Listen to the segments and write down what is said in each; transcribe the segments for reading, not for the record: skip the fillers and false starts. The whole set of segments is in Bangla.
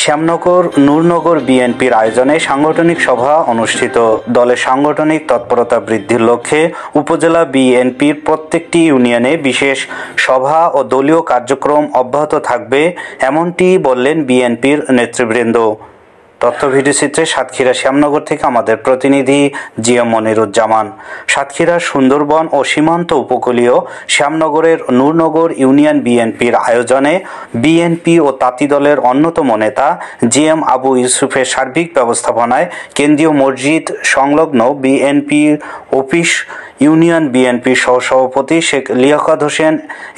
শ্যামনগর নূরনগর বিএনপির আয়োজনে সাংগঠনিক সভা অনুষ্ঠিত। দলের সাংগঠনিক তৎপরতা বৃদ্ধির লক্ষ্যে উপজেলা বিএনপির প্রত্যেকটি ইউনিয়নে বিশেষ সভা ও দলীয় কার্যক্রম অব্যাহত থাকবে, এমনটি বললেন বিএনপির নেতৃবৃন্দ। তথ্য ভিডিওচিত্রে সাতক্ষীরা শ্যামনগর থেকে আমাদের প্রতিনিধি জিএম মনিরুজ্জামান। সাতক্ষীরার সুন্দরবন ও সীমান্ত উপকূলীয় শ্যামনগরের নূরনগর ইউনিয়ন বিএনপির আয়োজনে বিএনপি ও তাঁতি দলের অন্যতম নেতা জিএম আবু ইউসুফের সার্বিক ব্যবস্থাপনায় কেন্দ্রীয় মসজিদ সংলগ্ন বিএনপি অফিস ইউনিয়ন বিএনপির সহসভাপতি শেখ লিয়াকত হোসেন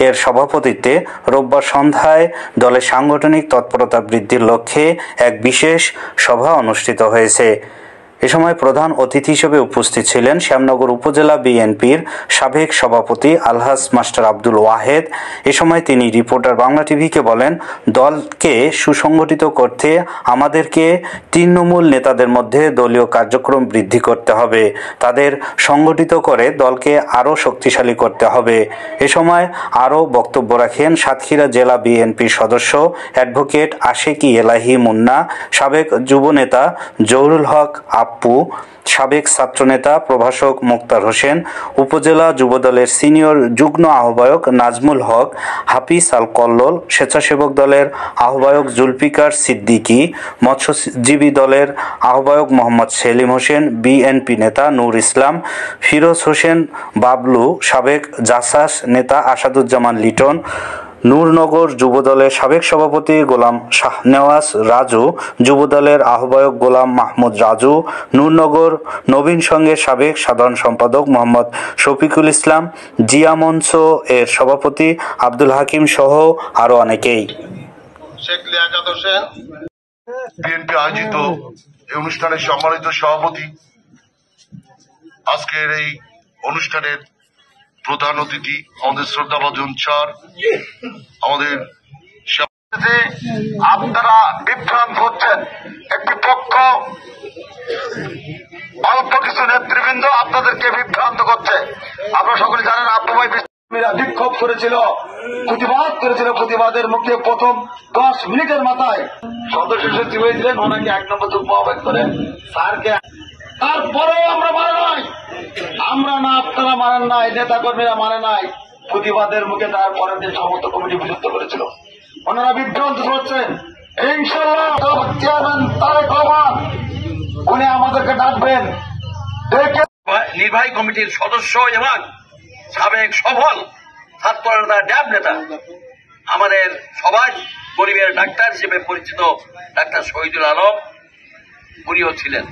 এর সভাপতিত্বে রোববার সন্ধ্যায় দলের সাংগঠনিক তৎপরতা বৃদ্ধির লক্ষ্যে এক বিশেষ সভা অনুষ্ঠিত হয়েছে। এ সময় প্রধান অতিথি হিসেবে উপস্থিত ছিলেন শ্যামনগর উপজেলা বিএনপির সাবেক সভাপতি আলহাজ মাস্টার আব্দুল ওয়াহেদ। এ সময় তিনি রিপোর্টার বাংলা টিভিকে বলেন, দলকে সুসংগঠিত করতে আমাদেরকে তৃণমূল নেতাদের মধ্যে দলীয় কার্যক্রম বৃদ্ধি করতে হবে, তাদের সংগঠিত করে দলকে আরও শক্তিশালী করতে হবে। এ সময় আরও বক্তব্য রাখেন সাতক্ষীরা জেলা বিএনপির সদস্য অ্যাডভোকেট আশেকি এলাহি মুন্না, সাবেক যুবনেতা জহুরুল হক আপু, সাবেক ছাত্রনেতা প্রভাষক মুক্তার হোসেন, উপজেলা যুবদলের সিনিয়র যুগ্ম আহ্বায়ক নাজমুল হক, হাফিজ আল কল্লোল, স্বেচ্ছাসেবক দলের আহ্বায়ক জুলফিকার সিদ্দিকী, মৎস্যজীবী দলের আহ্বায়ক মোহাম্মদ সেলিম হোসেন, বিএনপি নেতা নূর ইসলাম, ফিরোজ হোসেন বাবলু, সাবেক জাসাস নেতা আসাদুজ্জামান লিটন, নূরনগর যুবদলের সাবেক সভাপতি গোলাম শাহনেওয়াজ রাজু, যুবদলের আহ্বায়ক গোলাম মাহমুদ রাজু, নূরনগর নবীন সংঘের সাবেক সাধারণ সম্পাদক মোহাম্মদ শফিকুল ইসলাম, জিয়া মঞ্চ এর সভাপতি আব্দুল হাকিম সহ আরো অনেকেই। শেখ লিয়াকত হোসেন বিএনপি আয়োজিত এই অনুষ্ঠানের সম্মানিত সভাপতি, আজকের এই অনুষ্ঠানের প্রধান অতিথি আমাদের শ্রদ্ধাভাজন স্যার, আমাদের আপনারা বিভ্রান্ত হচ্ছেন। একটি পক্ষ অল্প কিছু নেতৃবৃন্দ আপনাদেরকে বিভ্রান্ত করছে। আপনারা সকলে জানেন আব্বু ভাই বিক্ষোভ করেছিল, প্রতিবাদ করেছিল। প্রতিবাদের মুখে প্রথম 10 মিনিটের মাথায় সদস্য সচিব হয়েছিলেন, ওনাকে 1 নম্বর যুগ্ম আহ্বায়ক করে স্যারকে। তারপরেও আমরা মানে নাই, আমরা না আপনারা মানেন নাই, নেতা কর্মীরা মানে নাই। প্রতিবাদের মুখে তারপরের দিন সমস্ত কমিটি বিলুপ্ত করেছিল। ওনারা বিভ্রান্ত হচ্ছেন। ইনশাআল্লাহ চেয়ারম্যান তারেক রহমান উনি আমাদেরকে ডাকবেন, নির্বাহী কমিটির সদস্য এবং সাবেক সফল ছাত্র নেতা ড্যাব নেতা, আমাদের সবাই গরিবের ডাক্তার হিসেবে পরিচিত ডাক্তার শহীদুল আলম উনিও ছিলেন।